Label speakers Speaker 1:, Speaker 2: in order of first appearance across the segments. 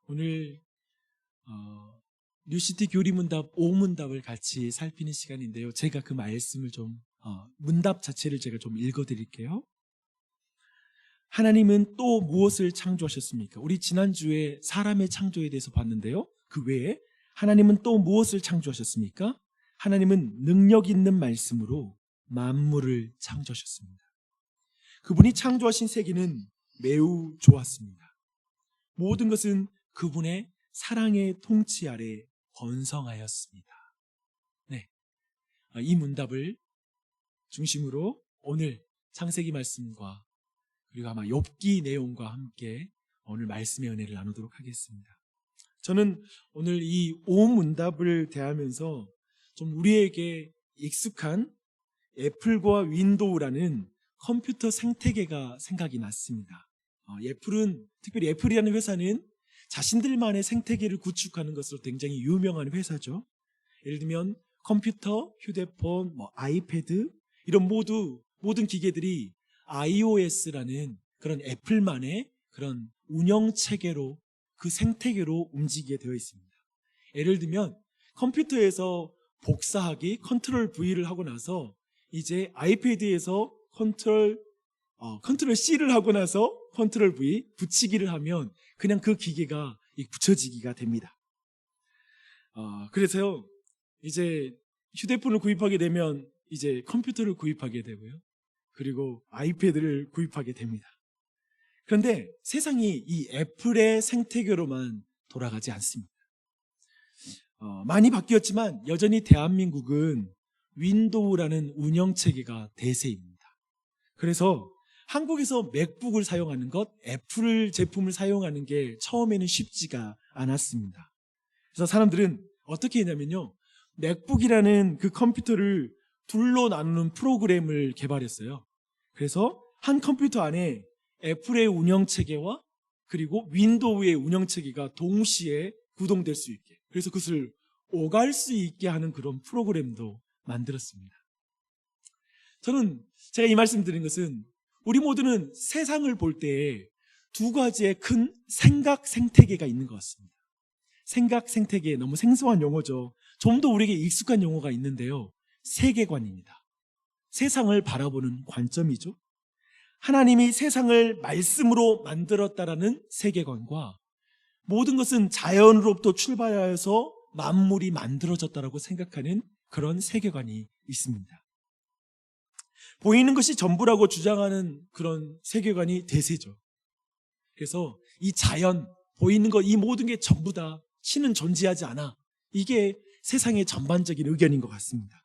Speaker 1: 오늘 뉴시티 교리문답 5문답을 같이 살피는 시간인데요. 제가 그 말씀을 문답 자체를 제가 좀 읽어드릴게요. 하나님은 또 무엇을 창조하셨습니까? 우리 지난주에 사람의 창조에 대해서 봤는데요. 그 외에 하나님은 또 무엇을 창조하셨습니까? 하나님은 능력 있는 말씀으로 만물을 창조하셨습니다. 그분이 창조하신 세계는 매우 좋았습니다. 모든 것은 그분의 사랑의 통치 아래 번성하였습니다. 네, 이 문답을 중심으로 오늘 창세기 말씀과 그리고 아마 욥기 내용과 함께 오늘 말씀의 은혜를 나누도록 하겠습니다. 저는 오늘 이 5문답을 대하면서 좀 우리에게 익숙한 애플과 윈도우라는 컴퓨터 생태계가 생각이 났습니다. 특별히 애플이라는 회사는 자신들만의 생태계를 구축하는 것으로 굉장히 유명한 회사죠. 예를 들면 컴퓨터, 휴대폰, 아이패드 이런 모든 기계들이 iOS라는 그런 애플만의 그런 운영체계로 그 생태계로 움직이게 되어 있습니다. 예를 들면 컴퓨터에서 복사하기 컨트롤 V를 하고 나서 이제 아이패드에서 컨트롤 C를 하고 나서 컨트롤 V 붙이기를 하면 그냥 그 기계가 붙여지기가 됩니다. 그래서요, 이제 휴대폰을 구입하게 되면 이제 컴퓨터를 구입하게 되고요. 그리고 아이패드를 구입하게 됩니다. 그런데 세상이 이 애플의 생태계로만 돌아가지 않습니다. 많이 바뀌었지만 여전히 대한민국은 윈도우라는 운영체계가 대세입니다. 그래서 한국에서 맥북을 사용하는 것, 애플 제품을 사용하는 게 처음에는 쉽지가 않았습니다. 그래서 사람들은 어떻게 했냐면요, 맥북이라는 그 컴퓨터를 둘로 나누는 프로그램을 개발했어요. 그래서 한 컴퓨터 안에 애플의 운영체계와 그리고 윈도우의 운영체계가 동시에 구동될 수 있게, 그래서 그것을 오갈 수 있게 하는 그런 프로그램도 만들었습니다. 제가 이 말씀 드린 것은 우리 모두는 세상을 볼 때 두 가지의 큰 생각 생태계가 있는 것 같습니다. 생각 생태계, 너무 생소한 용어죠. 좀 더 우리에게 익숙한 용어가 있는데요. 세계관입니다. 세상을 바라보는 관점이죠. 하나님이 세상을 말씀으로 만들었다라는 세계관과 모든 것은 자연으로부터 출발하여서 만물이 만들어졌다라고 생각하는 그런 세계관이 있습니다. 보이는 것이 전부라고 주장하는 그런 세계관이 대세죠. 그래서 이 자연, 보이는 것, 이 모든 게 전부다, 신은 존재하지 않아, 이게 세상의 전반적인 의견인 것 같습니다.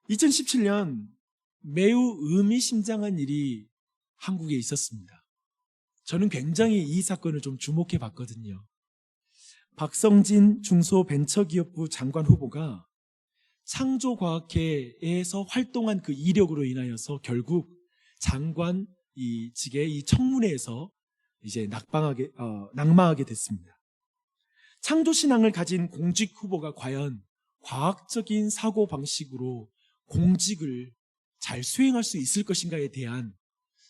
Speaker 1: 2017년 매우 의미심장한 일이 한국에 있었습니다. 저는 굉장히 이 사건을 좀 주목해 봤거든요. 박성진 중소벤처기업부 장관 후보가 창조과학회에서 활동한 그 이력으로 인하여서 결국 장관 직의 이 청문회에서 이제 낙마하게 됐습니다. 창조신앙을 가진 공직 후보가 과연 과학적인 사고방식으로 공직을 잘 수행할 수 있을 것인가에 대한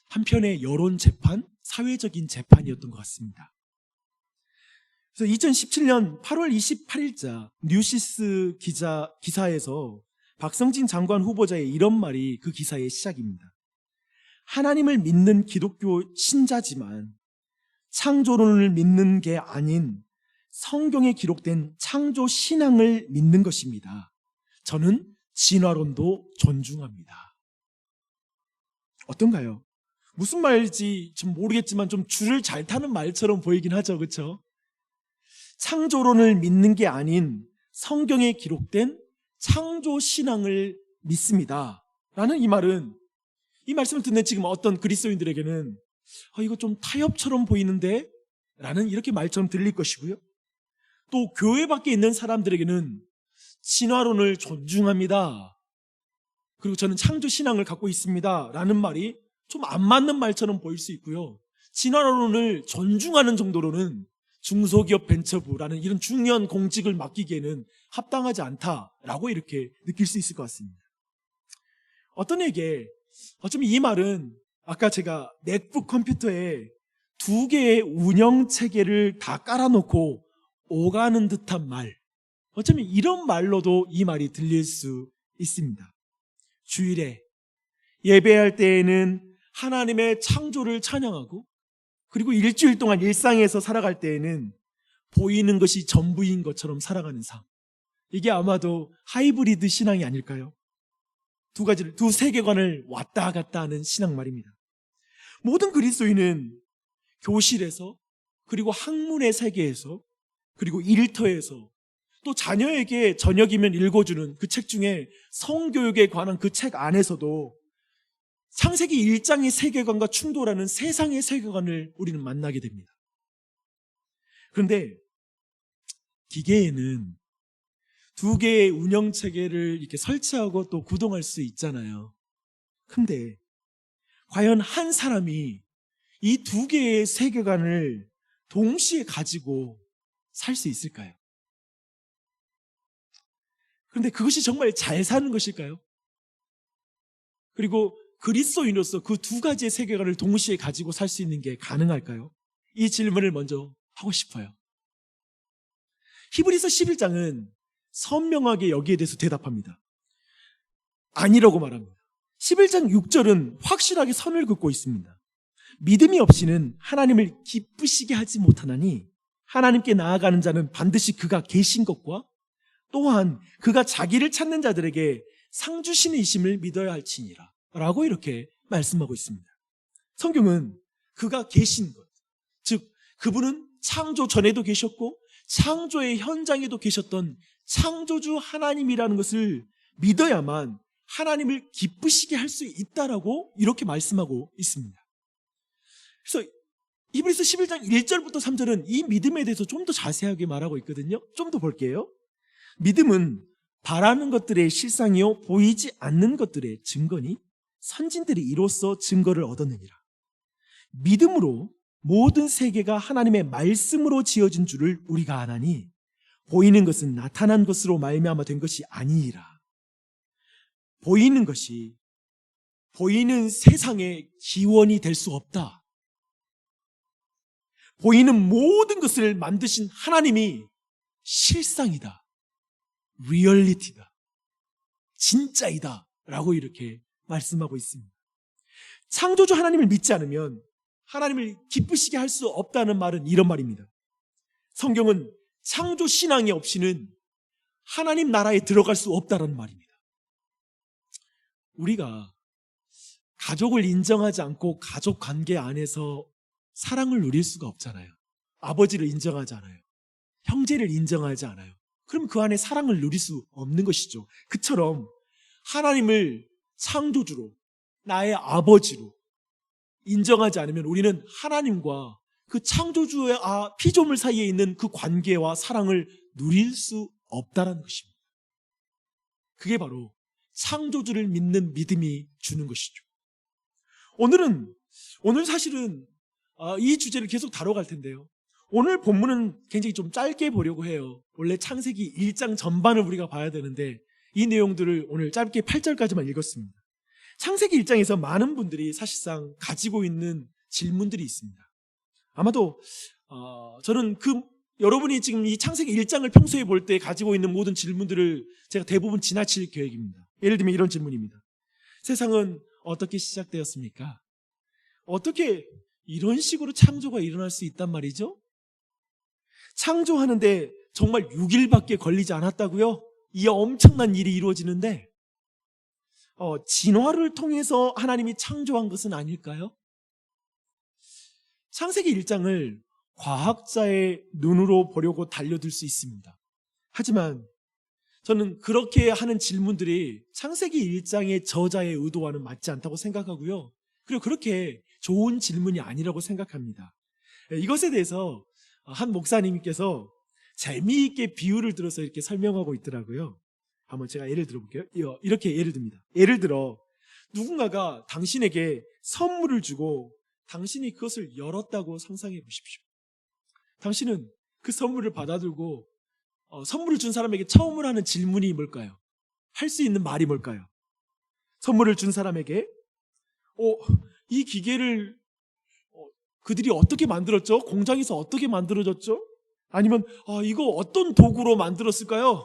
Speaker 1: 한편의 여론 재판, 사회적인 재판이었던 것 같습니다. 그래서 2017년 8월 28일자 뉴시스 기사에서 박성진 장관 후보자의 이런 말이 그 기사의 시작입니다. 하나님을 믿는 기독교 신자지만 창조론을 믿는 게 아닌 성경에 기록된 창조 신앙을 믿는 것입니다. 저는 진화론도 존중합니다. 어떤가요? 무슨 말인지 좀 모르겠지만 좀 줄을 잘 타는 말처럼 보이긴 하죠, 그렇죠? 창조론을 믿는 게 아닌 성경에 기록된 창조 신앙을 믿습니다 라는 이 말씀을 듣는 지금 어떤 그리스도인들에게는 이거 좀 타협처럼 보이는데 라는 이렇게 말처럼 들릴 것이고요, 또 교회 밖에 있는 사람들에게는 진화론을 존중합니다, 그리고 저는 창조 신앙을 갖고 있습니다 라는 말이 좀 안 맞는 말처럼 보일 수 있고요, 진화론을 존중하는 정도로는 중소기업 벤처부라는 이런 중요한 공직을 맡기기에는 합당하지 않다라고 이렇게 느낄 수 있을 것 같습니다. 어떤 에게 어쩌면 이 말은 아까 제가 맥북 컴퓨터에 2개의 운영 체계를 다 깔아놓고 오가는 듯한 말, 어쩌면 이런 말로도 이 말이 들릴 수 있습니다. 주일에 예배할 때에는 하나님의 창조를 찬양하고, 그리고 일주일 동안 일상에서 살아갈 때에는 보이는 것이 전부인 것처럼 살아가는 삶. 이게 아마도 하이브리드 신앙이 아닐까요? 두 세계관을 왔다 갔다 하는 신앙 말입니다. 모든 그리스도인은 교실에서, 그리고 학문의 세계에서, 그리고 일터에서, 또 자녀에게 저녁이면 읽어주는 그 책 중에 성교육에 관한 그 책 안에서도 창세기 1장의 세계관과 충돌하는 세상의 세계관을 우리는 만나게 됩니다. 그런데 기계에는 2개의 운영체계를 이렇게 설치하고 또 구동할 수 있잖아요. 근데 과연 한 사람이 이 2개의 세계관을 동시에 가지고 살 수 있을까요? 그런데 그것이 정말 잘 사는 것일까요? 그리고 그리스도인으로서 그 2가지의 세계관을 동시에 가지고 살 수 있는 게 가능할까요? 이 질문을 먼저 하고 싶어요. 히브리서 11장은 선명하게 여기에 대해서 대답합니다. 아니라고 말합니다. 11장 6절은 확실하게 선을 긋고 있습니다. 믿음이 없이는 하나님을 기쁘시게 하지 못하나니 하나님께 나아가는 자는 반드시 그가 계신 것과 또한 그가 자기를 찾는 자들에게 상 주시는 이심을 믿어야 할지니라 라고 이렇게 말씀하고 있습니다. 성경은 그가 계신 것, 즉 그분은 창조 전에도 계셨고 창조의 현장에도 계셨던 창조주 하나님이라는 것을 믿어야만 하나님을 기쁘시게 할 수 있다라고 이렇게 말씀하고 있습니다. 그래서 히브리서 11장 1절부터 3절은 이 믿음에 대해서 좀 더 자세하게 말하고 있거든요. 좀 더 볼게요. 믿음은 바라는 것들의 실상이요 보이지 않는 것들의 증거니 선진들이 이로써 증거를 얻었느니라. 믿음으로 모든 세계가 하나님의 말씀으로 지어진 줄을 우리가 아나니 보이는 것은 나타난 것으로 말미암아 된 것이 아니니라. 보이는 것이 보이는 세상의 기원이 될 수 없다. 보이는 모든 것을 만드신 하나님이 실상이다, 리얼리티다, 진짜이다 라고 이렇게 말씀하고 있습니다. 창조주 하나님을 믿지 않으면 하나님을 기쁘시게 할 수 없다는 말은 이런 말입니다. 성경은 창조 신앙이 없이는 하나님 나라에 들어갈 수 없다는 말입니다. 우리가 가족을 인정하지 않고 가족 관계 안에서 사랑을 누릴 수가 없잖아요. 아버지를 인정하지 않아요. 형제를 인정하지 않아요. 그럼 그 안에 사랑을 누릴 수 없는 것이죠. 그처럼 하나님을 창조주로, 나의 아버지로 인정하지 않으면 우리는 하나님과 그 창조주의 피조물 사이에 있는 그 관계와 사랑을 누릴 수 없다는 것입니다. 그게 바로 창조주를 믿는 믿음이 주는 것이죠. 오늘 사실은 이 주제를 계속 다뤄갈 텐데요. 오늘 본문은 굉장히 좀 짧게 보려고 해요. 원래 창세기 1장 전반을 우리가 봐야 되는데 이 내용들을 오늘 짧게 8절까지만 읽었습니다. 창세기 1장에서 많은 분들이 사실상 가지고 있는 질문들이 있습니다. 아마도 저는 여러분이 지금 이 창세기 1장을 평소에 볼 때 가지고 있는 모든 질문들을 제가 대부분 지나칠 계획입니다. 예를 들면 이런 질문입니다. 세상은 어떻게 시작되었습니까? 어떻게 이런 식으로 창조가 일어날 수 있단 말이죠? 창조하는데 정말 6일밖에 걸리지 않았다고요? 이 엄청난 일이 이루어지는데 진화를 통해서 하나님이 창조한 것은 아닐까요? 창세기 1장을 과학자의 눈으로 보려고 달려들 수 있습니다. 하지만 저는 그렇게 하는 질문들이 창세기 1장의 저자의 의도와는 맞지 않다고 생각하고요. 그리고 그렇게 좋은 질문이 아니라고 생각합니다. 이것에 대해서 한 목사님께서 재미있게 비유를 들어서 이렇게 설명하고 있더라고요. 한번 제가 예를 들어볼게요. 이렇게 예를 듭니다. 예를 들어 누군가가 당신에게 선물을 주고 당신이 그것을 열었다고 상상해 보십시오. 당신은 그 선물을 받아들고 선물을 준 사람에게 처음으로 하는 질문이 뭘까요? 할 수 있는 말이 뭘까요? 선물을 준 사람에게 어, 이 기계를 그들이 어떻게 만들었죠? 공장에서 어떻게 만들어졌죠? 아니면 이거 어떤 도구로 만들었을까요?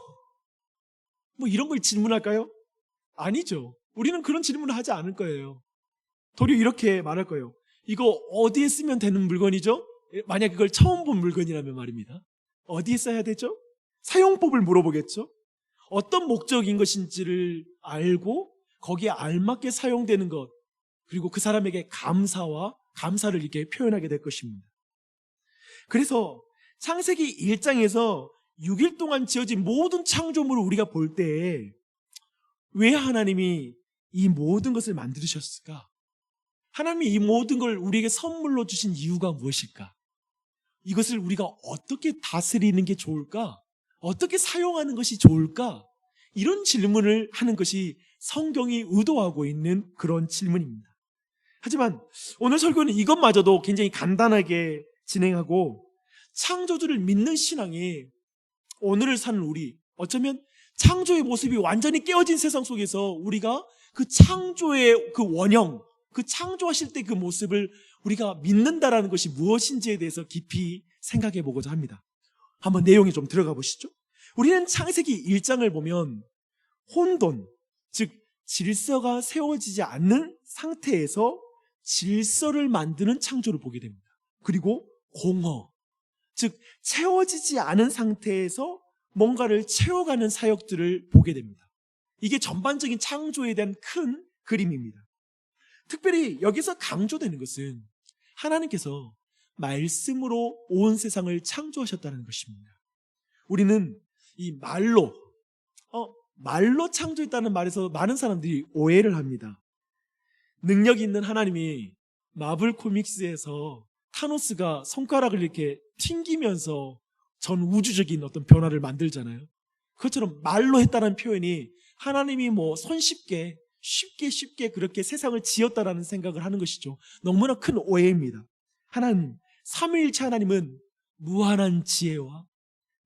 Speaker 1: 뭐 이런 걸 질문할까요? 아니죠. 우리는 그런 질문을 하지 않을 거예요. 도리어 이렇게 말할 거예요. 이거 어디에 쓰면 되는 물건이죠? 만약 그걸 처음 본 물건이라면 말입니다. 어디에 써야 되죠? 사용법을 물어보겠죠? 어떤 목적인 것인지를 알고 거기에 알맞게 사용되는 것, 그리고 그 사람에게 감사를 이렇게 표현하게 될 것입니다. 그래서 창세기 1장에서 6일 동안 지어진 모든 창조물을 우리가 볼 때 왜 하나님이 이 모든 것을 만드셨을까? 하나님이 이 모든 걸 우리에게 선물로 주신 이유가 무엇일까? 이것을 우리가 어떻게 다스리는 게 좋을까? 어떻게 사용하는 것이 좋을까? 이런 질문을 하는 것이 성경이 의도하고 있는 그런 질문입니다. 하지만 오늘 설교는 이것마저도 굉장히 간단하게 진행하고, 창조주를 믿는 신앙이 오늘을 사는 우리, 어쩌면 창조의 모습이 완전히 깨어진 세상 속에서 우리가 그 창조의 그 원형, 그 창조하실 때 그 모습을 우리가 믿는다라는 것이 무엇인지에 대해서 깊이 생각해 보고자 합니다. 한번 내용에 좀 들어가 보시죠. 우리는 창세기 1장을 보면 혼돈, 즉 질서가 세워지지 않는 상태에서 질서를 만드는 창조를 보게 됩니다. 그리고 공허, 즉 채워지지 않은 상태에서 뭔가를 채워가는 사역들을 보게 됩니다. 이게 전반적인 창조에 대한 큰 그림입니다. 특별히 여기서 강조되는 것은 하나님께서 말씀으로 온 세상을 창조하셨다는 것입니다. 우리는 이 말로 창조했다는 말에서 많은 사람들이 오해를 합니다. 능력 있는 하나님이 마블 코믹스에서 타노스가 손가락을 이렇게 튕기면서 전 우주적인 어떤 변화를 만들잖아요. 그것처럼 말로 했다는 표현이 하나님이 손쉽게 쉽게 그렇게 세상을 지었다라는 생각을 하는 것이죠. 너무나 큰 오해입니다. 하나님, 삼위일체 하나님은 무한한 지혜와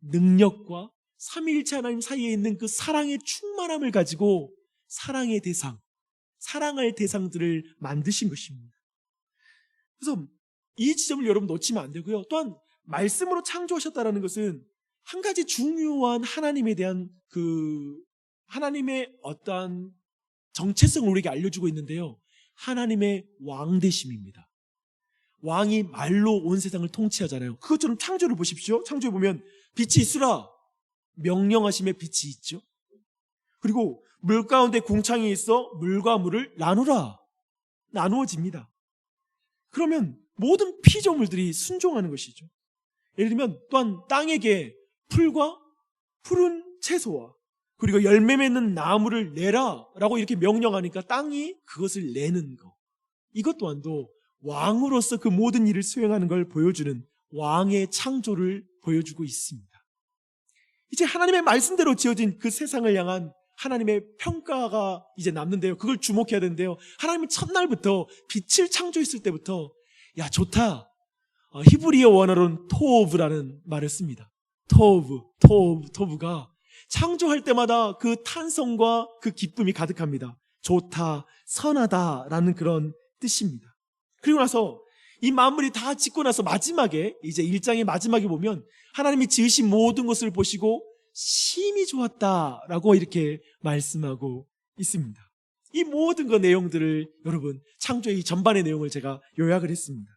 Speaker 1: 능력과 삼위일체 하나님 사이에 있는 그 사랑의 충만함을 가지고 사랑할 대상들을 만드신 것입니다. 그래서 이 지점을 여러분 놓치면 안 되고요. 또한 말씀으로 창조하셨다는 것은 한 가지 중요한 하나님에 대한 하나님의 어떠한 정체성을 우리에게 알려주고 있는데요. 하나님의 왕되심입니다. 왕이 말로 온 세상을 통치하잖아요. 그것처럼 창조를 보십시오. 창조에 보면 빛이 있으라 명령하심에 빛이 있죠. 그리고 물 가운데 궁창이 있어 물과 물을 나누어집니다. 그러면 모든 피조물들이 순종하는 것이죠. 예를 들면 또한 땅에게 풀과 푸른 채소와 그리고 열매 맺는 나무를 내라 라고 이렇게 명령하니까 땅이 그것을 내는 것, 이것 또한도 왕으로서 그 모든 일을 수행하는 걸 보여주는 왕의 창조를 보여주고 있습니다. 이제 하나님의 말씀대로 지어진 그 세상을 향한 하나님의 평가가 이제 남는데요. 그걸 주목해야 되는데요. 하나님이 첫날부터 빛을 창조했을 때부터 야 좋다, 히브리어 원어로는 토브라는 말을 씁니다. 토브가 창조할 때마다 그 탄성과 그 기쁨이 가득합니다. 좋다, 선하다라는 그런 뜻입니다. 그리고 나서 이 만물이 다 짓고 나서 마지막에 이제 1장의 마지막에 보면 하나님이 지으신 모든 것을 보시고 심히 좋았다라고 이렇게 말씀하고 있습니다. 이 모든 그 내용들을 여러분 창조의 전반의 내용을 제가 요약을 했습니다.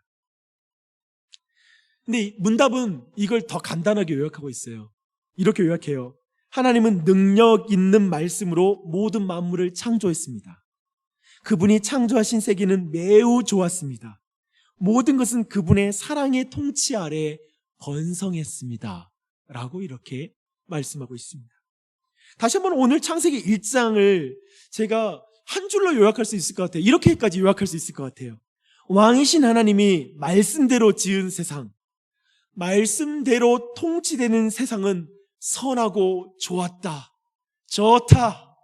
Speaker 1: 근데 문답은 이걸 더 간단하게 요약하고 있어요. 이렇게 요약해요. 하나님은 능력 있는 말씀으로 모든 만물을 창조했습니다. 그분이 창조하신 세계는 매우 좋았습니다. 모든 것은 그분의 사랑의 통치 아래 번성했습니다. 라고 이렇게 말씀하고 있습니다. 다시 한번 오늘 창세기 1장을 제가 한 줄로 요약할 수 있을 것 같아요. 이렇게까지 요약할 수 있을 것 같아요. 왕이신 하나님이 말씀대로 지은 세상, 말씀대로 통치되는 세상은 선하고 좋았다, 좋다,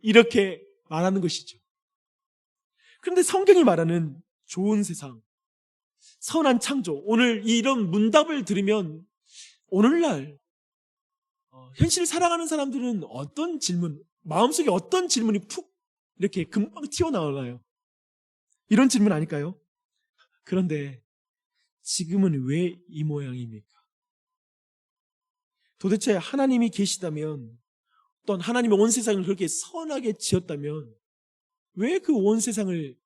Speaker 1: 이렇게 말하는 것이죠. 그런데 성경이 말하는 좋은 세상, 선한 창조, 오늘 이런 문답을 들으면 오늘날 현실을 살아가는 사람들은 어떤 질문, 마음속에 어떤 질문이 푹 이렇게 금방 튀어나오나요? 이런 질문 아닐까요? 그런데 지금은 왜 이 모양입니까? 도대체 하나님이 계시다면, 또한 하나님이 온 세상을 그렇게 선하게 지었다면 왜 그 온 세상을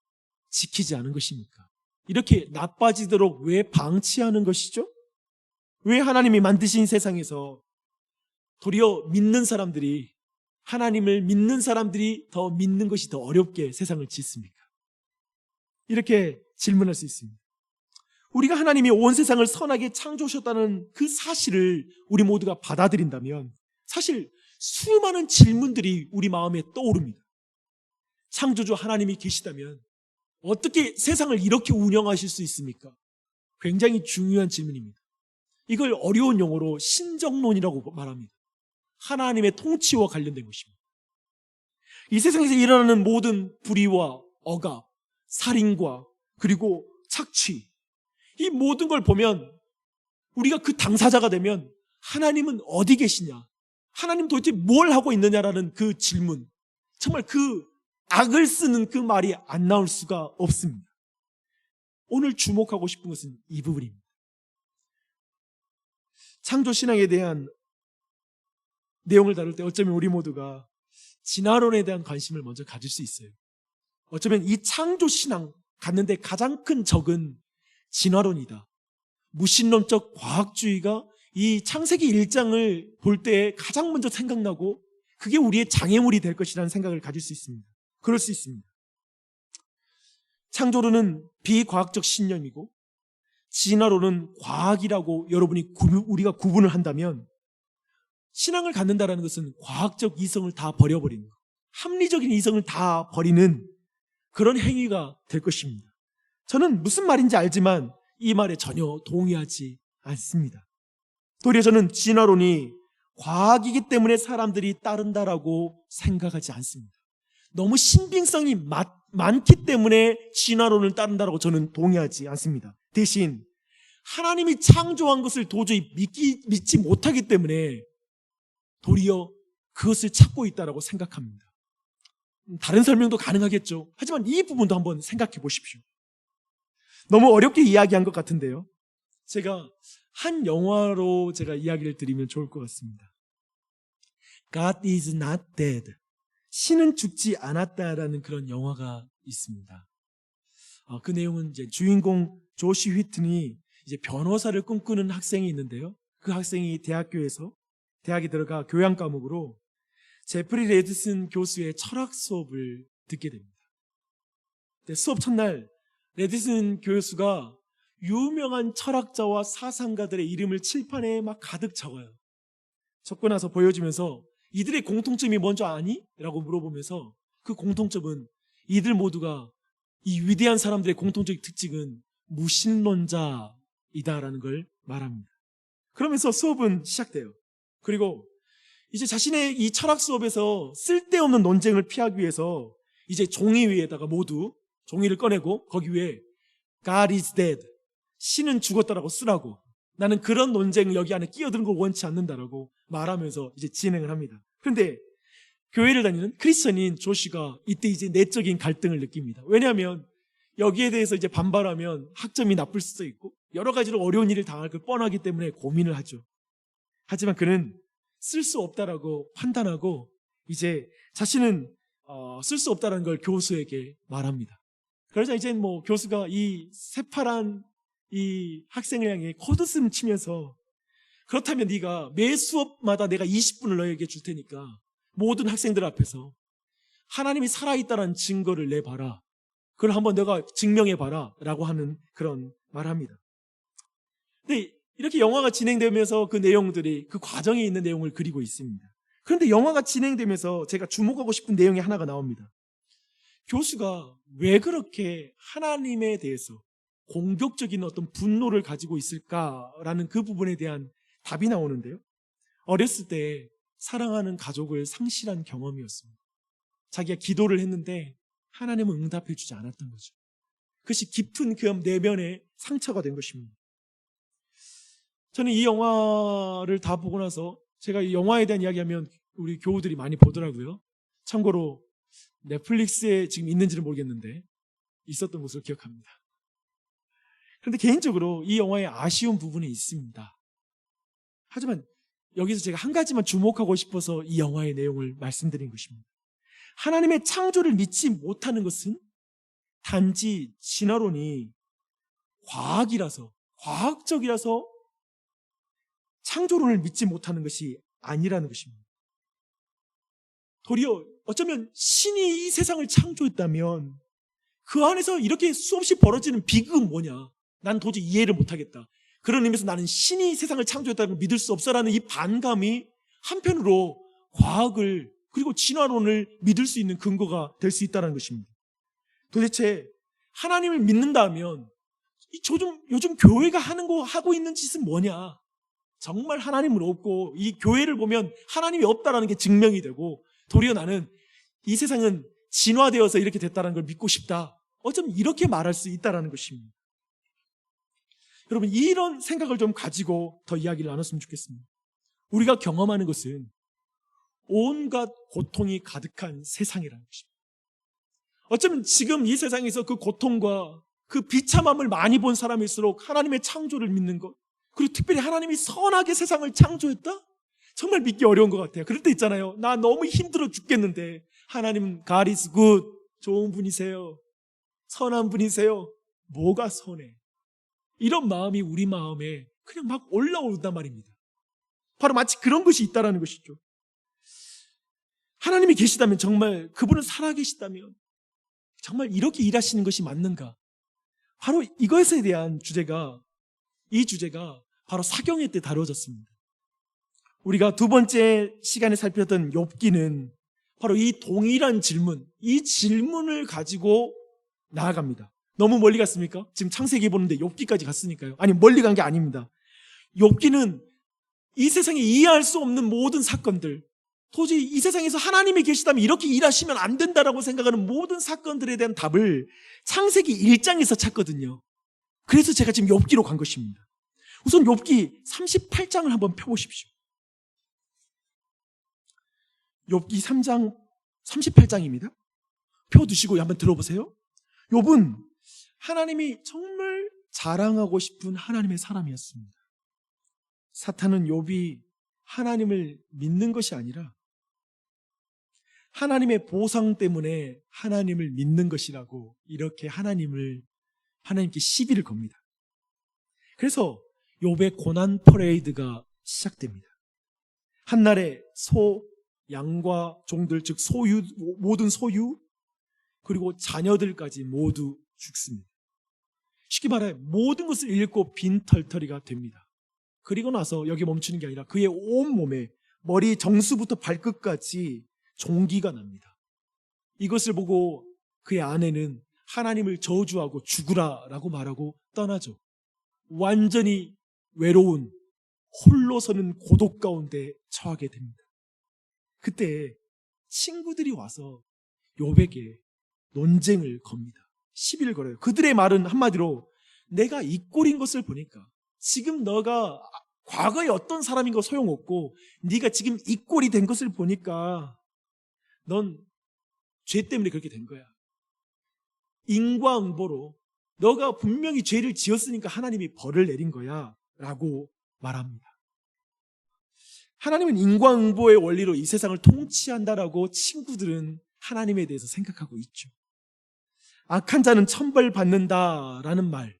Speaker 1: 지키지 않은 것입니까? 이렇게 나빠지도록 왜 방치하는 것이죠? 왜 하나님이 만드신 세상에서 도리어 믿는 사람들이, 하나님을 믿는 사람들이 더 믿는 것이 더 어렵게 세상을 짓습니까? 이렇게 질문할 수 있습니다. 우리가 하나님이 온 세상을 선하게 창조하셨다는 그 사실을 우리 모두가 받아들인다면 사실 수많은 질문들이 우리 마음에 떠오릅니다. 창조주 하나님이 계시다면 어떻게 세상을 이렇게 운영하실 수 있습니까? 굉장히 중요한 질문입니다. 이걸 어려운 용어로 신정론이라고 말합니다. 하나님의 통치와 관련된 것입니다. 이 세상에서 일어나는 모든 불의와 억압, 살인과 그리고 착취, 이 모든 걸 보면 우리가 그 당사자가 되면 하나님은 어디 계시냐? 하나님 도대체 뭘 하고 있느냐라는 그 질문, 정말 그 악을 쓰는 그 말이 안 나올 수가 없습니다. 오늘 주목하고 싶은 것은 이 부분입니다. 창조신앙에 대한 내용을 다룰 때 어쩌면 우리 모두가 진화론에 대한 관심을 먼저 가질 수 있어요. 어쩌면 이 창조신앙 갖는데 가장 큰 적은 진화론이다. 무신론적 과학주의가 이 창세기 1장을 볼 때 가장 먼저 생각나고 그게 우리의 장애물이 될 것이라는 생각을 가질 수 있습니다. 그럴 수 있습니다. 창조론은 비과학적 신념이고 진화론은 과학이라고 우리가 구분을 한다면 신앙을 갖는다는 것은 과학적 이성을 다 버려버리는 것, 합리적인 이성을 다 버리는 그런 행위가 될 것입니다. 저는 무슨 말인지 알지만 이 말에 전혀 동의하지 않습니다. 도리어 저는 진화론이 과학이기 때문에 사람들이 따른다라고 생각하지 않습니다. 너무 신빙성이 많기 때문에 진화론을 따른다라고 저는 동의하지 않습니다. 대신 하나님이 창조한 것을 도저히 믿지 못하기 때문에 도리어 그것을 찾고 있다라고 생각합니다. 다른 설명도 가능하겠죠. 하지만 이 부분도 한번 생각해 보십시오. 너무 어렵게 이야기한 것 같은데요. 제가 한 영화로 제가 이야기를 드리면 좋을 것 같습니다. God is not dead. 신은 죽지 않았다라는 그런 영화가 있습니다. 그 내용은 이제 주인공 조시 휘튼이 이제 변호사를 꿈꾸는 학생이 있는데요. 그 학생이 대학에 들어가 교양 과목으로 제프리 레드슨 교수의 철학 수업을 듣게 됩니다. 수업 첫날 레드슨 교수가 유명한 철학자와 사상가들의 이름을 칠판에 막 가득 적어요. 적고 나서 보여주면서 이들의 공통점이 뭔지 아니? 라고 물어보면서 그 공통점은 이들 모두가 이 위대한 사람들의 공통적인 특징은 무신론자이다라는 걸 말합니다. 그러면서 수업은 시작돼요. 그리고 이제 자신의 이 철학 수업에서 쓸데없는 논쟁을 피하기 위해서 이제 종이 위에다가 모두 종이를 꺼내고 거기 위에 God is dead. 신은 죽었다라고 쓰라고. 나는 그런 논쟁을 여기 안에 끼어드는 걸 원치 않는다라고 말하면서 이제 진행을 합니다. 그런데 교회를 다니는 크리스천인 조시가 이때 이제 내적인 갈등을 느낍니다. 왜냐하면 여기에 대해서 이제 반발하면 학점이 나쁠 수도 있고 여러 가지로 어려운 일을 당할 걸 뻔하기 때문에 고민을 하죠. 하지만 그는 쓸 수 없다라고 판단하고 이제 자신은 쓸 수 없다는 걸 교수에게 말합니다. 그러자 이제 뭐 교수가 이 새파란 이 학생을 향해 코드씀 치면서 그렇다면 네가 매 수업마다 내가 20분을 너에게 줄 테니까 모든 학생들 앞에서 하나님이 살아있다는 증거를 내봐라. 그걸 한번 내가 증명해봐라 라고 하는 그런 말합니다. 근데 이렇게 영화가 진행되면서 그 내용들이 그 과정에 있는 내용을 그리고 있습니다. 그런데 영화가 진행되면서 제가 주목하고 싶은 내용이 하나가 나옵니다. 교수가 왜 그렇게 하나님에 대해서 공격적인 어떤 분노를 가지고 있을까라는 그 부분에 대한 답이 나오는데요. 어렸을 때 사랑하는 가족을 상실한 경험이었습니다. 자기가 기도를 했는데 하나님은 응답해 주지 않았던 거죠. 그것이 깊은 그 내면의 상처가 된 것입니다. 저는 이 영화를 다 보고 나서 제가 이 영화에 대한 이야기하면 우리 교우들이 많이 보더라고요. 참고로 넷플릭스에 지금 있는지는 모르겠는데 있었던 것으로 기억합니다. 그런데 개인적으로 이 영화에 아쉬운 부분이 있습니다. 하지만 여기서 제가 한 가지만 주목하고 싶어서 이 영화의 내용을 말씀드린 것입니다. 하나님의 창조를 믿지 못하는 것은 단지 진화론이 과학적이라서 창조론을 믿지 못하는 것이 아니라는 것입니다. 도리어 어쩌면 신이 이 세상을 창조했다면 그 안에서 이렇게 수없이 벌어지는 비극은 뭐냐? 난 도저히 이해를 못하겠다. 그런 의미에서 나는 신이 세상을 창조했다는 걸 믿을 수 없어라는 이 반감이 한편으로 과학을 그리고 진화론을 믿을 수 있는 근거가 될 수 있다는 것입니다. 도대체 하나님을 믿는다면 요즘 교회가 하고 있는 짓은 뭐냐? 정말 하나님은 없고 이 교회를 보면 하나님이 없다라는 게 증명이 되고 도리어 나는 이 세상은 진화되어서 이렇게 됐다는 걸 믿고 싶다. 어쩌면 이렇게 말할 수 있다는 것입니다. 여러분 이런 생각을 좀 가지고 더 이야기를 나눴으면 좋겠습니다. 우리가 경험하는 것은 온갖 고통이 가득한 세상이라는 것입니다. 어쩌면 지금 이 세상에서 그 고통과 그 비참함을 많이 본 사람일수록 하나님의 창조를 믿는 것, 그리고 특별히 하나님이 선하게 세상을 창조했다? 정말 믿기 어려운 것 같아요. 그럴 때 있잖아요. 나 너무 힘들어 죽겠는데 하나님은 God is good, 좋은 분이세요. 선한 분이세요. 뭐가 선해? 이런 마음이 우리 마음에 그냥 막 올라온단 말입니다. 바로 마치 그런 것이 있다는 것이죠. 하나님이 계시다면 정말 그분은 살아계시다면 정말 이렇게 일하시는 것이 맞는가? 바로 이것에 대한 이 주제가 바로 사경회 때 다뤄졌습니다. 우리가 두 번째 시간에 살폈던 욥기는 바로 이 동일한 질문, 이 질문을 가지고 나아갑니다. 너무 멀리 갔습니까? 지금 창세기 보는데 욥기까지 갔으니까요. 아니 멀리 간 게 아닙니다. 욥기는 이 세상에 이해할 수 없는 모든 사건들, 도저히 이 세상에서 하나님이 계시다면 이렇게 일하시면 안 된다라고 생각하는 모든 사건들에 대한 답을 창세기 1장에서 찾거든요. 그래서 제가 지금 욥기로 간 것입니다. 우선 욥기 38장을 한번 펴보십시오. 욥기 3장 38장입니다. 펴두시고 한번 들어보세요. 욥은 하나님이 정말 자랑하고 싶은 하나님의 사람이었습니다. 사탄은 욥이 하나님을 믿는 것이 아니라 하나님의 보상 때문에 하나님을 믿는 것이라고 이렇게 하나님께 시비를 겁니다. 그래서 욥의 고난 퍼레이드가 시작됩니다. 한날에 소, 양과 종들, 즉 모든 소유 그리고 자녀들까지 모두 죽습니다. 쉽게 말해 모든 것을 잃고 빈털터리가 됩니다. 그리고 나서 여기 멈추는 게 아니라 그의 온몸에 머리 정수부터 발끝까지 종기가 납니다. 이것을 보고 그의 아내는 하나님을 저주하고 죽으라라고 말하고 떠나죠. 완전히 외로운 홀로 서는 고독 가운데 처하게 됩니다. 그때 친구들이 와서 욥에게 논쟁을 겁니다. 시비를 걸어요. 그들의 말은 한마디로 내가 이 꼴인 것을 보니까 지금 너가 과거에 어떤 사람인 거 소용없고 네가 지금 이 꼴이 된 것을 보니까 넌 죄 때문에 그렇게 된 거야. 인과응보로 너가 분명히 죄를 지었으니까 하나님이 벌을 내린 거야 라고 말합니다. 하나님은 인과응보의 원리로 이 세상을 통치한다라고 친구들은 하나님에 대해서 생각하고 있죠. 악한 자는 천벌받는다라는 말,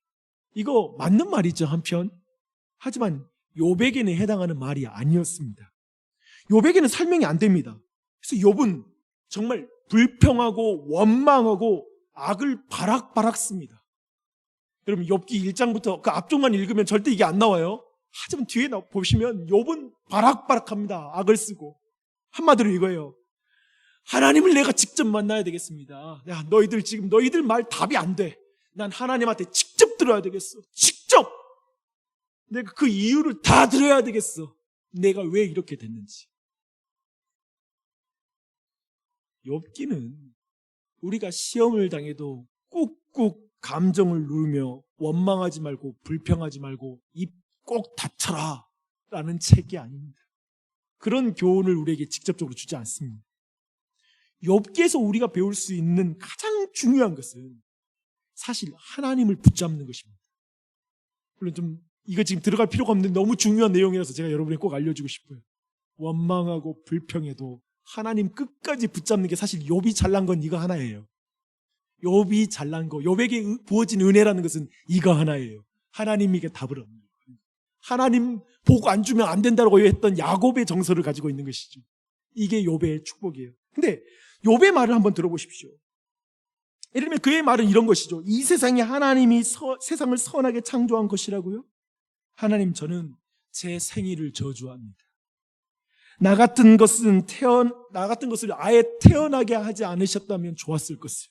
Speaker 1: 이거 맞는 말이죠 한편. 하지만 욥에게는 해당하는 말이 아니었습니다. 욥에게는 설명이 안 됩니다. 그래서 욥은 정말 불평하고 원망하고 악을 바락바락 씁니다. 여러분 욥기 1장부터 그 앞쪽만 읽으면 절대 이게 안 나와요. 하지만 뒤에 보시면 욥은 바락바락합니다. 악을 쓰고. 한마디로 이거예요. 하나님을 내가 직접 만나야 되겠습니다. 야, 너희들 말 답이 안 돼. 난 하나님한테 직접 들어야 되겠어. 직접! 내가 그 이유를 다 들어야 되겠어. 내가 왜 이렇게 됐는지. 욥기는 우리가 시험을 당해도 꾹꾹 감정을 누르며 원망하지 말고 불평하지 말고 입 꼭 닫혀라 라는 책이 아닙니다. 그런 교훈을 우리에게 직접적으로 주지 않습니다. 욥기에서 우리가 배울 수 있는 가장 중요한 것은 사실 하나님을 붙잡는 것입니다. 물론 좀 이거 지금 들어갈 필요가 없는 너무 중요한 내용이라서 제가 여러분에게 꼭 알려주고 싶어요. 원망하고 불평해도 하나님 끝까지 붙잡는 게 사실 욥이 잘난 건 이거 하나예요. 욥이 잘난 거, 욥에게 부어진 은혜라는 것은 이거 하나예요. 하나님에게 답을 얻는 거예요. 하나님 복 안 주면 안 된다고 했던 야곱의 정서를 가지고 있는 것이죠. 이게 욥의 축복이에요. 근데 욥의 말을 한번 들어보십시오. 예를 들면 그의 말은 이런 것이죠. 이 세상에 하나님이 세상을 선하게 창조한 것이라고요? 하나님, 저는 제 생일을 저주합니다. 나 같은 것을 아예 태어나게 하지 않으셨다면 좋았을 것을.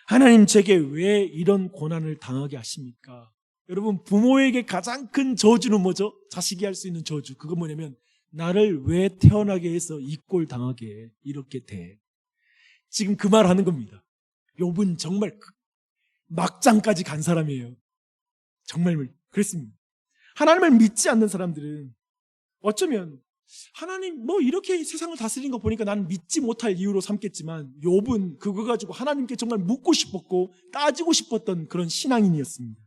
Speaker 1: 하나님, 제게 왜 이런 고난을 당하게 하십니까? 여러분, 부모에게 가장 큰 저주는 뭐죠? 자식이 할 수 있는 저주. 그건 뭐냐면, 나를 왜 태어나게 해서 이 꼴 당하게 해? 이렇게 돼. 지금 그 말 하는 겁니다. 욥은 정말 막장까지 간 사람이에요. 정말 그랬습니다. 하나님을 믿지 않는 사람들은 어쩌면 하나님 이렇게 세상을 다스리는 거 보니까 나는 믿지 못할 이유로 삼겠지만, 욥은 그거 가지고 하나님께 정말 묻고 싶었고 따지고 싶었던 그런 신앙인이었습니다.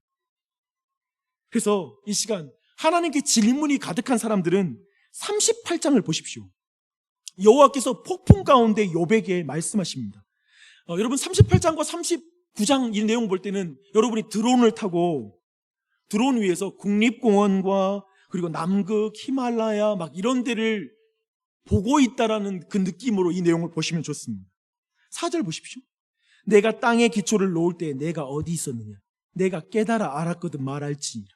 Speaker 1: 그래서 이 시간 하나님께 질문이 가득한 사람들은 38장을 보십시오. 여호와께서 폭풍 가운데 욥에게 말씀하십니다. 여러분 38장과 39장 이 내용 볼 때는 여러분이 드론을 타고 드론 위에서 국립공원과 그리고 남극, 히말라야 막 이런 데를 보고 있다라는 그 느낌으로 이 내용을 보시면 좋습니다. 4절 보십시오. 내가 땅에 기초를 놓을 때 내가 어디 있었느냐? 내가 깨달아 알았거든 말할지니라.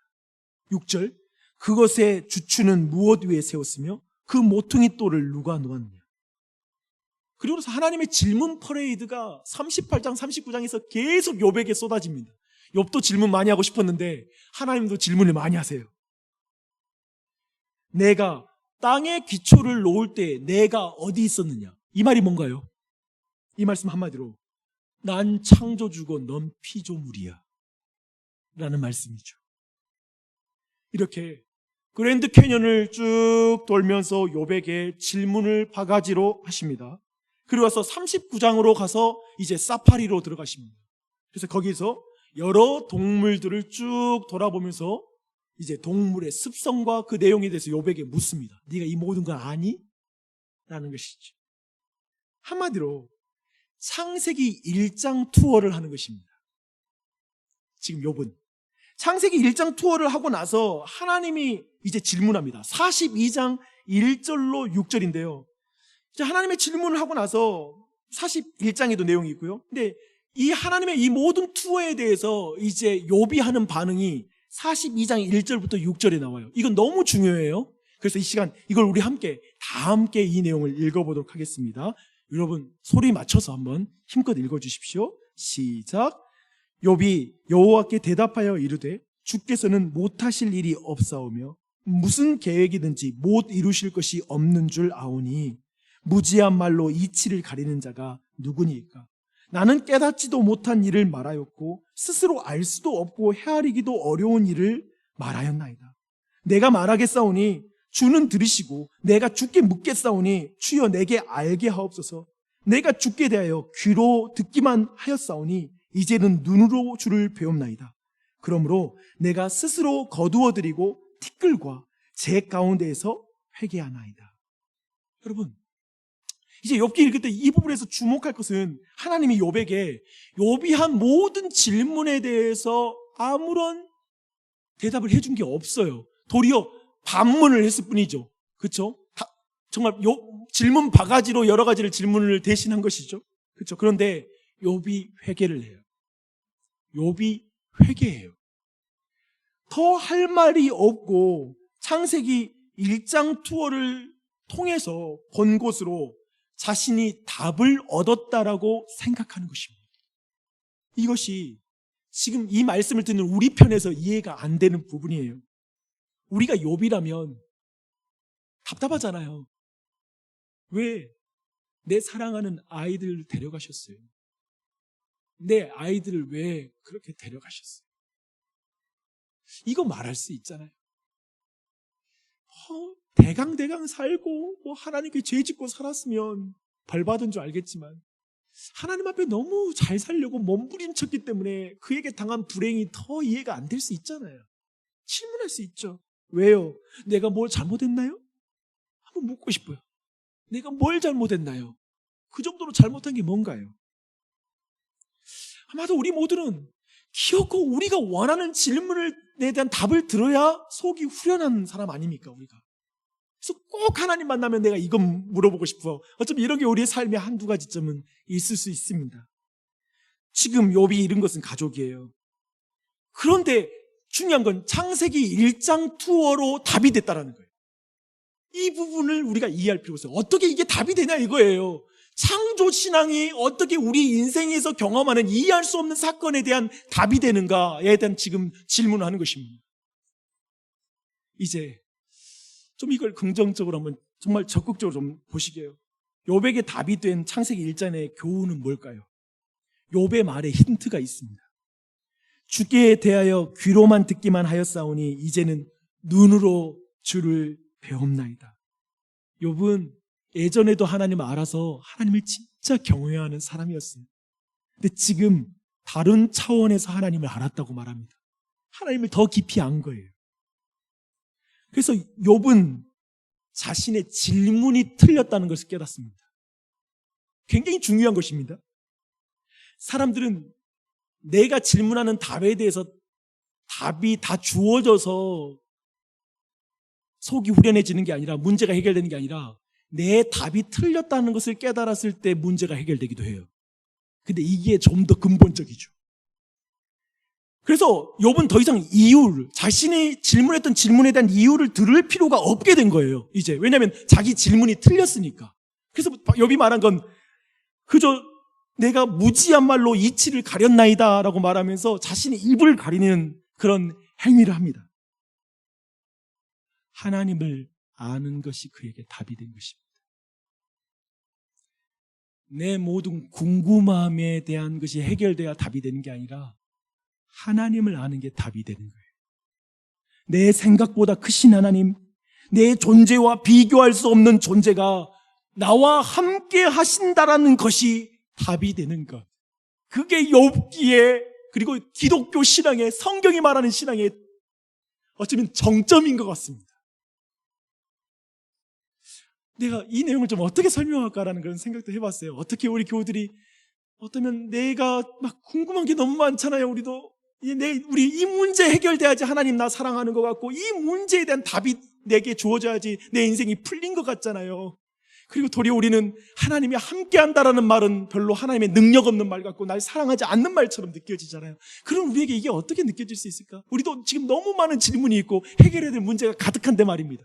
Speaker 1: 6절 그것의 주추는 무엇 위에 세웠으며 그 모퉁이 돌을 누가 놓았느냐? 그리고 나서 하나님의 질문 퍼레이드가 38장, 39장에서 계속 욥에게 쏟아집니다. 욥도 질문 많이 하고 싶었는데 하나님도 질문을 많이 하세요. 내가 땅에 기초를 놓을 때 내가 어디 있었느냐? 이 말이 뭔가요? 이 말씀 한마디로 난 창조주고 넌 피조물이야 라는 말씀이죠. 이렇게 그랜드 캐년을 쭉 돌면서 욥에게 질문을 바가지로 하십니다. 그리고 와서 39장으로 가서 이제 사파리로 들어가십니다. 그래서 거기서 여러 동물들을 쭉 돌아보면서 이제 동물의 습성과 그 내용에 대해서 욥에게 묻습니다. 네가 이 모든 걸 아니? 라는 것이죠. 한마디로 창세기 1장 투어를 하는 것입니다. 지금 욥은 창세기 1장 투어를 하고 나서 하나님이 이제 질문합니다. 42장 1절로 6절인데요. 이제 하나님의 질문을 하고 나서 41장에도 내용이 있고요. 근데 이 하나님의 이 모든 투어에 대해서 이제 욥이 하는 반응이 42장 1절부터 6절에 나와요. 이건 너무 중요해요. 그래서 이 시간 이걸 우리 다 함께 이 내용을 읽어보도록 하겠습니다. 여러분 소리 맞춰서 한번 힘껏 읽어주십시오. 시작. 욥이 여호와께 대답하여 이르되 주께서는 못하실 일이 없사오며 무슨 계획이든지 못 이루실 것이 없는 줄 아오니 무지한 말로 이치를 가리는 자가 누구니까? 나는 깨닫지도 못한 일을 말하였고 스스로 알 수도 없고 헤아리기도 어려운 일을 말하였나이다. 내가 말하겠사오니 주는 들으시고 내가 주께 묻겠사오니 주여 내게 알게 하옵소서. 내가 주께 대하여 귀로 듣기만 하였사오니 이제는 눈으로 주를 배웁나이다. 그러므로 내가 스스로 거두어드리고 티끌과 제 가운데에서 회개하나이다. 여러분 이제 욥기 읽을 때 이 부분에서 주목할 것은 하나님이 욥에게 욥이 한 모든 질문에 대해서 아무런 대답을 해준 게 없어요. 도리어 반문을 했을 뿐이죠. 그렇죠? 정말 질문 바가지로 여러 가지를 질문을 대신한 것이죠. 그렇죠? 그런데 욥이 회개를 해요. 욥이 회개해요. 더 할 말이 없고 창세기 1장 투어를 통해서 본 곳으로 자신이 답을 얻었다라고 생각하는 것입니다. 이것이 지금 이 말씀을 듣는 우리 편에서 이해가 안 되는 부분이에요. 우리가 욥이라면 답답하잖아요. 왜 내 사랑하는 아이들을 데려가셨어요? 내 아이들을 왜 그렇게 데려가셨어요? 이거 말할 수 있잖아요. 대강대강 살고 하나님께 죄 짓고 살았으면 벌 받은 줄 알겠지만 하나님 앞에 너무 잘 살려고 몸부림쳤기 때문에 그에게 당한 불행이 더 이해가 안 될 수 있잖아요. 질문할 수 있죠. 왜요? 내가 뭘 잘못했나요? 한번 묻고 싶어요. 내가 뭘 잘못했나요? 그 정도로 잘못한 게 뭔가요? 아마도 우리 모두는 기어코 우리가 원하는 질문에 대한 답을 들어야 속이 후련한 사람 아닙니까, 우리가? 그래서 꼭 하나님 만나면 내가 이건 물어보고 싶어. 어쩌면 이런 게 우리의 삶의 한두 가지점은 있을 수 있습니다. 지금 욥이 잃은 것은 가족이에요. 그런데 중요한 건 창세기 1장 투어로 답이 됐다라는 거예요. 이 부분을 우리가 이해할 필요가 있어요. 어떻게 이게 답이 되냐 이거예요. 창조 신앙이 어떻게 우리 인생에서 경험하는 이해할 수 없는 사건에 대한 답이 되는가에 대한 지금 질문을 하는 것입니다. 이제 좀 이걸 긍정적으로 한번 정말 적극적으로 좀 보시게요. 욥에게 답이 된 창세기 1장의 교훈은 뭘까요? 욥의 말에 힌트가 있습니다. 주께 대하여 귀로만 듣기만 하였사오니 이제는 눈으로 주를 배웁나이다. 욥은 예전에도 하나님을 알아서 하나님을 진짜 경외하는 사람이었어요. 근데 지금 다른 차원에서 하나님을 알았다고 말합니다. 하나님을 더 깊이 안 거예요. 그래서 욥은 자신의 질문이 틀렸다는 것을 깨닫습니다. 굉장히 중요한 것입니다. 사람들은 내가 질문하는 답에 대해서 답이 다 주어져서 속이 후련해지는 게 아니라, 문제가 해결되는 게 아니라 내 답이 틀렸다는 것을 깨달았을 때 문제가 해결되기도 해요. 근데 이게 좀 더 근본적이죠. 그래서 욥은 더 이상 자신이 질문했던 질문에 대한 이유를 들을 필요가 없게 된 거예요. 이제 왜냐하면 자기 질문이 틀렸으니까. 그래서 욥이 말한 건 그저 내가 무지한 말로 이치를 가렸나이다 라고 말하면서 자신의 입을 가리는 그런 행위를 합니다. 하나님을 아는 것이 그에게 답이 된 것입니다. 내 모든 궁금함에 대한 것이 해결돼야 답이 되는 게 아니라 하나님을 아는 게 답이 되는 거예요. 내 생각보다 크신 하나님, 내 존재와 비교할 수 없는 존재가 나와 함께 하신다라는 것이 답이 되는 것. 그게 욥기에, 그리고 기독교 신앙의, 성경이 말하는 신앙의 어쩌면 정점인 것 같습니다. 내가 이 내용을 좀 어떻게 설명할까라는 그런 생각도 해봤어요. 어떻게 우리 교우들이, 어쩌면 내가 막 궁금한 게 너무 많잖아요. 우리도 우리 이 문제 해결돼야지 하나님 나 사랑하는 것 같고, 이 문제에 대한 답이 내게 주어져야지 내 인생이 풀린 것 같잖아요. 그리고 도리어 우리는 하나님이 함께한다라는 말은 별로 하나님의 능력 없는 말 같고 날 사랑하지 않는 말처럼 느껴지잖아요. 그럼 우리에게 이게 어떻게 느껴질 수 있을까? 우리도 지금 너무 많은 질문이 있고 해결해야 될 문제가 가득한데 말입니다.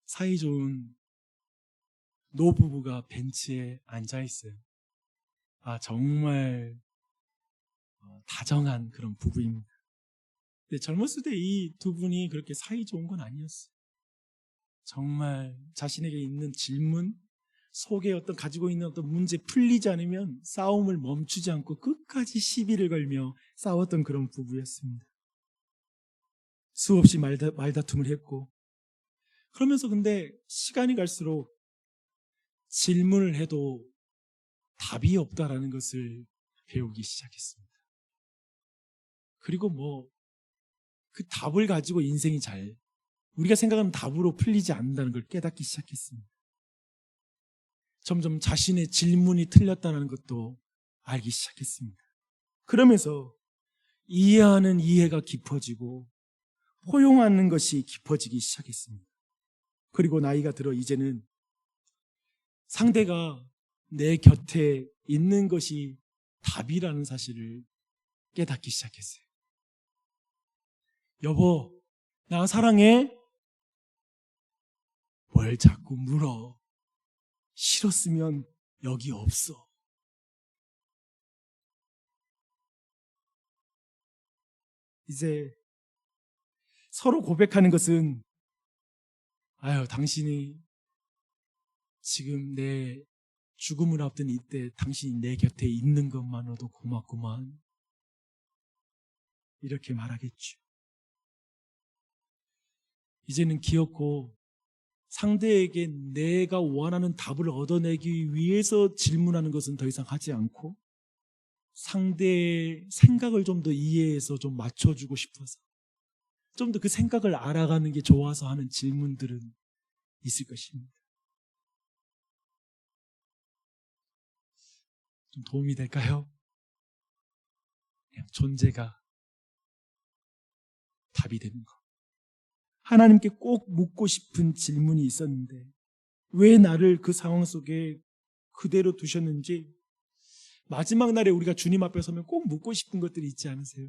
Speaker 1: 사이좋은 노부부가 벤치에 앉아 있어요. 정말 다정한 그런 부부입니다. 근데 젊었을 때 이 두 분이 그렇게 사이좋은 건 아니었어요. 정말 자신에게 있는 질문, 속에 가지고 있는 어떤 문제 풀리지 않으면 싸움을 멈추지 않고 끝까지 시비를 걸며 싸웠던 그런 부부였습니다. 수없이 말다툼을 했고, 그러면서 근데 시간이 갈수록 질문을 해도 답이 없다라는 것을 배우기 시작했습니다. 그리고 그 답을 가지고 인생이 우리가 생각하는 답으로 풀리지 않는다는 걸 깨닫기 시작했습니다. 점점 자신의 질문이 틀렸다는 것도 알기 시작했습니다. 그러면서 이해하는 이해가 깊어지고 포용하는 것이 깊어지기 시작했습니다. 그리고 나이가 들어 이제는 상대가 내 곁에 있는 것이 답이라는 사실을 깨닫기 시작했어요. 여보, 나 사랑해? 뭘 자꾸 물어? 싫었으면 여기 없어. 이제 서로 고백하는 것은, 당신이 지금 내 죽음을 앞둔 이때 당신이 내 곁에 있는 것만으로도 고맙구만. 이렇게 말하겠죠. 이제는 귀엽고 상대에게 내가 원하는 답을 얻어내기 위해서 질문하는 것은 더 이상 하지 않고 상대의 생각을 좀 더 이해해서 좀 맞춰주고 싶어서 좀 더 그 생각을 알아가는 게 좋아서 하는 질문들은 있을 것입니다. 좀 도움이 될까요? 그냥 존재가 답이 되는 거. 하나님께 꼭 묻고 싶은 질문이 있었는데 왜 나를 그 상황 속에 그대로 두셨는지 마지막 날에 우리가 주님 앞에 서면 꼭 묻고 싶은 것들이 있지 않으세요?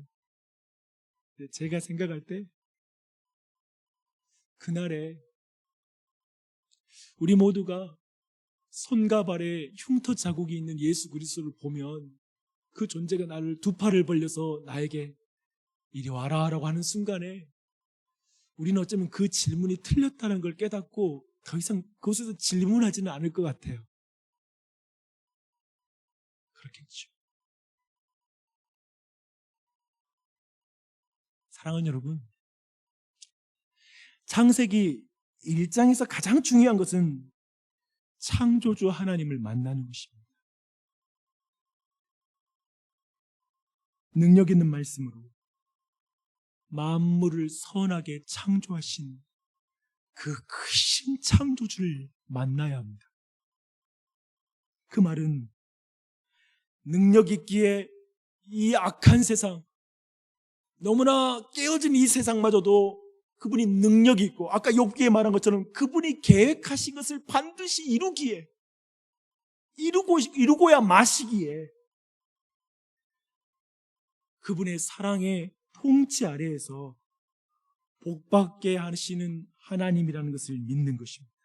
Speaker 1: 제가 생각할 때 그날에 우리 모두가 손과 발에 흉터 자국이 있는 예수 그리스도를 보면 그 존재가 나를 두 팔을 벌려서 나에게 이리 와라 라고 하는 순간에 우리는 어쩌면 그 질문이 틀렸다는 걸 깨닫고 더 이상 그곳에서 질문하지는 않을 것 같아요. 그렇겠죠. 사랑하는 여러분, 창세기 1장에서 가장 중요한 것은 창조주 하나님을 만나는 것입니다. 능력 있는 말씀으로 만물을 선하게 창조하신 그 크신 창조주를 만나야 합니다. 그 말은 능력 있기에 이 악한 세상, 너무나 깨어진 이 세상마저도 그분이 능력이 있고 아까 욥기에 말한 것처럼 그분이 계획하신 것을 반드시 이루고야 마시기에 그분의 사랑의 통치 아래에서 복받게 하시는 하나님이라는 것을 믿는 것입니다.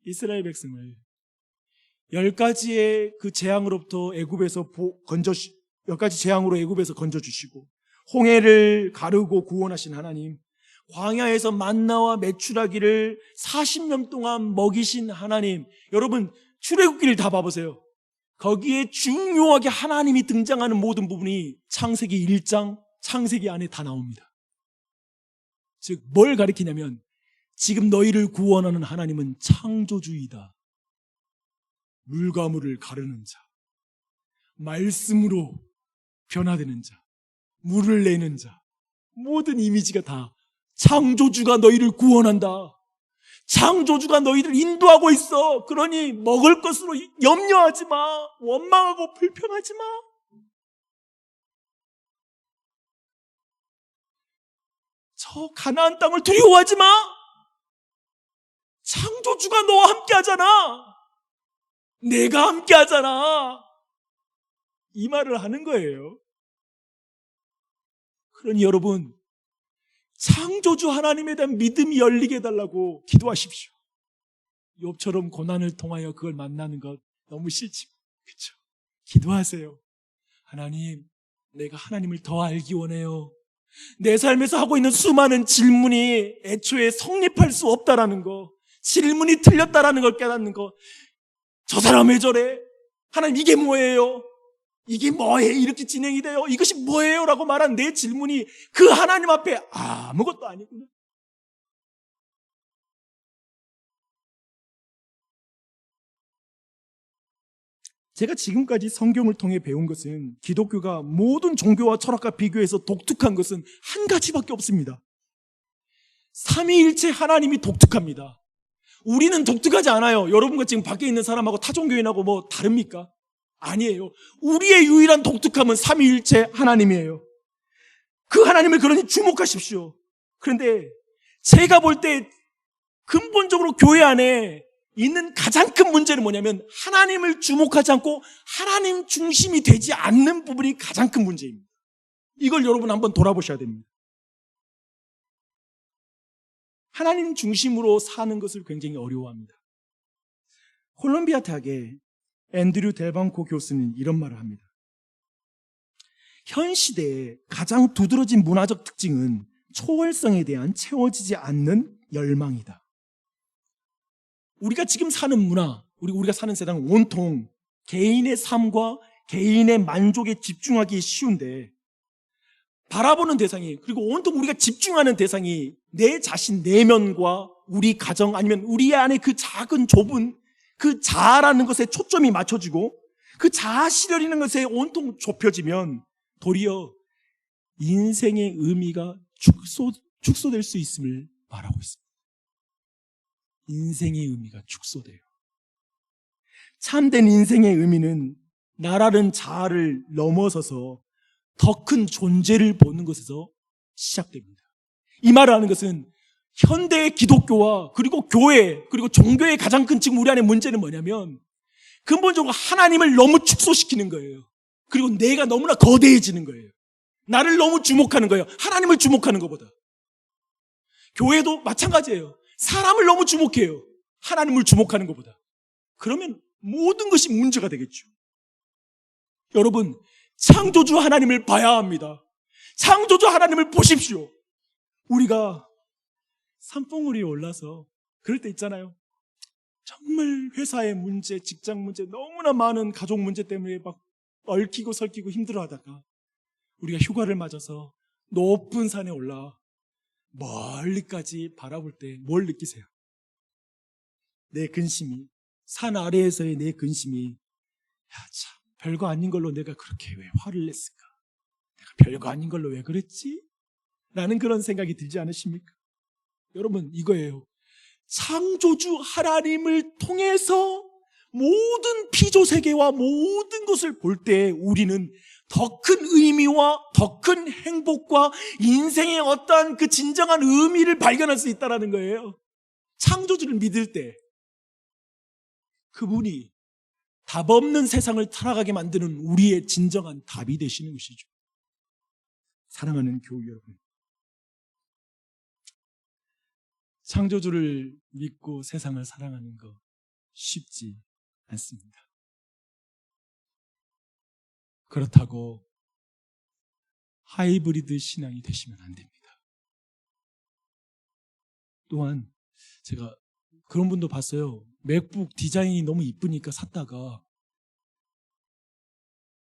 Speaker 1: 이스라엘 백성을 10가지의 그 재앙으로부터 애굽에서 10가지 재앙으로 애굽에서 건져주시고 홍해를 가르고 구원하신 하나님, 광야에서 만나와 메추라기를 40년 동안 먹이신 하나님, 여러분 출애굽기를 다 봐보세요. 거기에 중요하게 하나님이 등장하는 모든 부분이 창세기 1장, 창세기 안에 다 나옵니다. 즉 뭘 가리키냐면 지금 너희를 구원하는 하나님은 창조주이다. 물과 물을 가르는 자, 말씀으로 변화되는 자, 물을 내는 자, 모든 이미지가 다 창조주가 너희를 구원한다. 창조주가 너희를 인도하고 있어. 그러니 먹을 것으로 염려하지 마. 원망하고 불평하지 마. 저 가나안 땅을 두려워하지 마. 창조주가 너와 함께 하잖아. 내가 함께 하잖아. 이 말을 하는 거예요. 그러니 여러분, 창조주 하나님에 대한 믿음이 열리게 해달라고 기도하십시오. 욥처럼 고난을 통하여 그걸 만나는 것 너무 싫지, 그렇죠? 기도하세요. 하나님, 내가 하나님을 더 알기 원해요. 내 삶에서 하고 있는 수많은 질문이 애초에 성립할 수 없다라는 거, 질문이 틀렸다라는 걸 깨닫는 거. 저 사람 왜 저래? 하나님 이게 뭐예요? 이게 뭐예요? 이렇게 진행이 돼요? 이것이 뭐예요? 라고 말한 내 질문이 그 하나님 앞에 아무것도 아니구나. 제가 지금까지 성경을 통해 배운 것은 기독교가 모든 종교와 철학과 비교해서 독특한 것은 한 가지밖에 없습니다. 삼위일체 하나님이 독특합니다. 우리는 독특하지 않아요. 여러분과 지금 밖에 있는 사람하고 타종교인하고 뭐 다릅니까? 아니에요. 우리의 유일한 독특함은 삼위일체 하나님이에요. 그 하나님을 그러니 주목하십시오. 그런데 제가 볼 때 근본적으로 교회 안에 있는 가장 큰 문제는 뭐냐면 하나님을 주목하지 않고 하나님 중심이 되지 않는 부분이 가장 큰 문제입니다. 이걸 여러분 한번 돌아보셔야 됩니다. 하나님 중심으로 사는 것을 굉장히 어려워합니다. 콜롬비아 대학의 앤드류 델방코 교수는 이런 말을 합니다. 현 시대의 가장 두드러진 문화적 특징은 초월성에 대한 채워지지 않는 열망이다. 우리가 지금 사는 문화, 우리가 사는 세상은 온통 개인의 삶과 개인의 만족에 집중하기 쉬운데 바라보는 대상이, 그리고 온통 우리가 집중하는 대상이 내 자신 내면과 우리 가정 아니면 우리 안에 그 작은 좁은 그 자아라는 것에 초점이 맞춰지고 그 자아 실현이라는 것에 온통 좁혀지면 도리어 인생의 의미가 축소될 수 있음을 말하고 있습니다. 인생의 의미가 축소돼요. 참된 인생의 의미는 나라는 자아를 넘어서서 더 큰 존재를 보는 것에서 시작됩니다. 이 말을 하는 것은 현대의 기독교와 그리고 교회 그리고 종교의 가장 큰 지금 우리 안에 문제는 뭐냐면 근본적으로 하나님을 너무 축소시키는 거예요. 그리고 내가 너무나 거대해지는 거예요. 나를 너무 주목하는 거예요. 하나님을 주목하는 것보다. 교회도 마찬가지예요. 사람을 너무 주목해요. 하나님을 주목하는 것보다. 그러면 모든 것이 문제가 되겠죠. 여러분, 창조주 하나님을 봐야 합니다. 창조주 하나님을 보십시오. 우리가 산봉우리 위에 올라서 그럴 때 있잖아요. 정말 회사의 문제, 직장 문제, 너무나 많은 가족 문제 때문에 막 얽히고 설키고 힘들어하다가 우리가 휴가를 맞아서 높은 산에 올라 멀리까지 바라볼 때 뭘 느끼세요? 내 근심이, 산 아래에서의 내 근심이 참 별거 아닌 걸로 내가 그렇게 왜 화를 냈을까? 내가 별거 아닌 걸로 왜 그랬지? 라는 그런 생각이 들지 않으십니까? 여러분, 이거예요. 창조주 하나님을 통해서 모든 피조세계와 모든 것을 볼 때 우리는 더 큰 의미와 더 큰 행복과 인생의 어떠한 그 진정한 의미를 발견할 수 있다는 거예요. 창조주를 믿을 때 그분이 답 없는 세상을 살아가게 만드는 우리의 진정한 답이 되시는 것이죠. 사랑하는 교우 여러분, 창조주를 믿고 세상을 사랑하는 거 쉽지 않습니다. 그렇다고 하이브리드 신앙이 되시면 안 됩니다. 또한 제가 그런 분도 봤어요. 맥북 디자인이 너무 이쁘니까 샀다가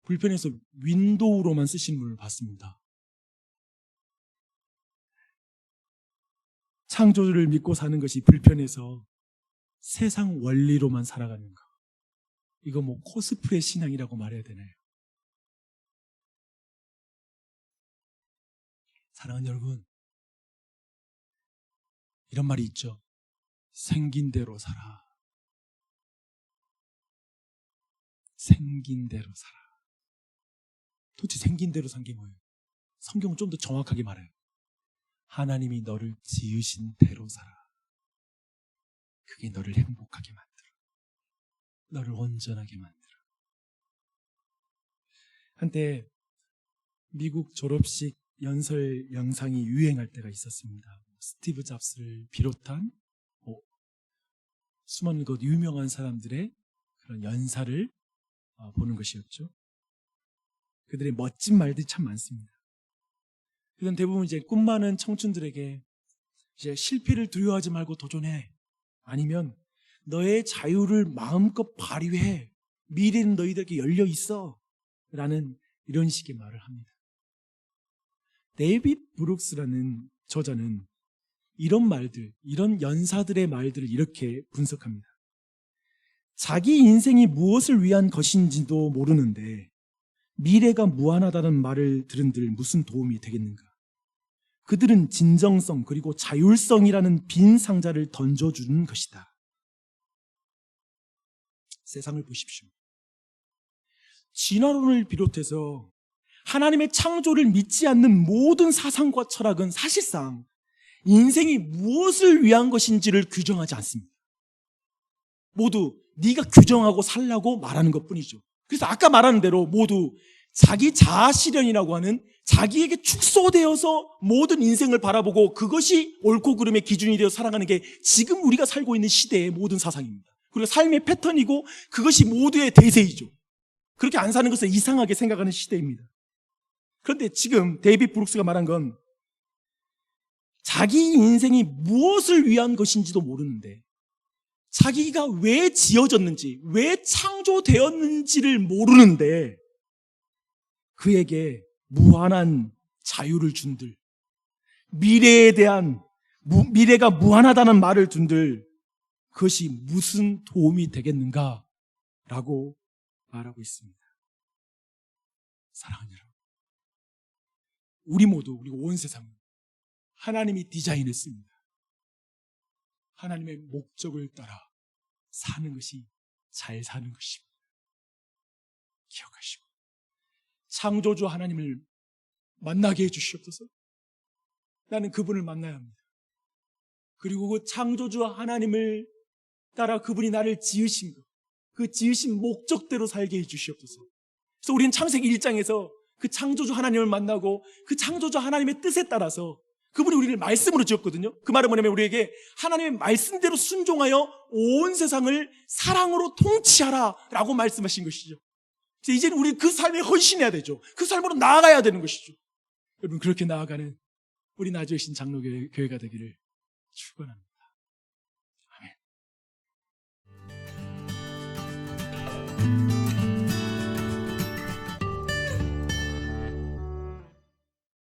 Speaker 1: 불편해서 윈도우로만 쓰시는 분을 봤습니다. 창조주를 믿고 사는 것이 불편해서 세상 원리로만 살아가는 거. 이거 뭐 코스프레 신앙이라고 말해야 되나요? 사랑하는 여러분, 이런 말이 있죠. 생긴 대로 살아. 생긴 대로 살아. 도대체 생긴 대로 산 게 뭐예요? 성경은 좀 더 정확하게 말해요. 하나님이 너를 지으신 대로 살아. 그게 너를 행복하게 만들어. 너를 온전하게 만들어. 한때 미국 졸업식 연설 영상이 유행할 때가 있었습니다. 스티브 잡스를 비롯한 수많은 그 유명한 사람들의 그런 연사를 보는 것이었죠. 그들의 멋진 말들이 참 많습니다. 그건 대부분 이제 꿈 많은 청춘들에게 이제 실패를 두려워하지 말고 도전해. 아니면 너의 자유를 마음껏 발휘해. 미래는 너희들에게 열려 있어. 라는 이런 식의 말을 합니다. 데이빗 브룩스라는 저자는 이런 말들, 이런 연사들의 말들을 이렇게 분석합니다. 자기 인생이 무엇을 위한 것인지도 모르는데 미래가 무한하다는 말을 들은들 무슨 도움이 되겠는가? 그들은 진정성 그리고 자율성이라는 빈 상자를 던져주는 것이다. 세상을 보십시오. 진화론을 비롯해서 하나님의 창조를 믿지 않는 모든 사상과 철학은 사실상 인생이 무엇을 위한 것인지를 규정하지 않습니다. 모두 네가 규정하고 살라고 말하는 것뿐이죠. 그래서 아까 말하는 대로 모두 자기 자아 실현이라고 하는 자기에게 축소되어서 모든 인생을 바라보고 그것이 옳고 그름의 기준이 되어 살아가는 게 지금 우리가 살고 있는 시대의 모든 사상입니다. 그리고 삶의 패턴이고 그것이 모두의 대세이죠. 그렇게 안 사는 것을 이상하게 생각하는 시대입니다. 그런데 지금 데이빗 브룩스가 말한 건 자기 인생이 무엇을 위한 것인지도 모르는데 자기가 왜 지어졌는지, 왜 창조되었는지를 모르는데 그에게 무한한 자유를 준들, 미래에 대한 미래가 무한하다는 말을 둔들 그것이 무슨 도움이 되겠는가? 라고 말하고 있습니다. 사랑하는 여러분, 우리 모두, 그리고 온 세상은 하나님이 디자인했습니다. 하나님의 목적을 따라 사는 것이 잘 사는 것입니다. 기억하시고 창조주 하나님을 만나게 해주시옵소서. 나는 그분을 만나야 합니다. 그리고 그 창조주 하나님을 따라 그분이 나를 지으신 것, 그 지으신 목적대로 살게 해주시옵소서. 그래서 우리는 창세기 1장에서 그 창조주 하나님을 만나고 그 창조주 하나님의 뜻에 따라서 그분이 우리를 말씀으로 지었거든요. 그 말은 뭐냐면 우리에게 하나님의 말씀대로 순종하여 온 세상을 사랑으로 통치하라 라고 말씀하신 것이죠. 그래서 이제는 우리 그 삶에 헌신해야 되죠. 그 삶으로 나아가야 되는 것이죠. 여러분, 그렇게 나아가는 우리 나주의신 장로교회가 되기를 축원합니다. 아멘.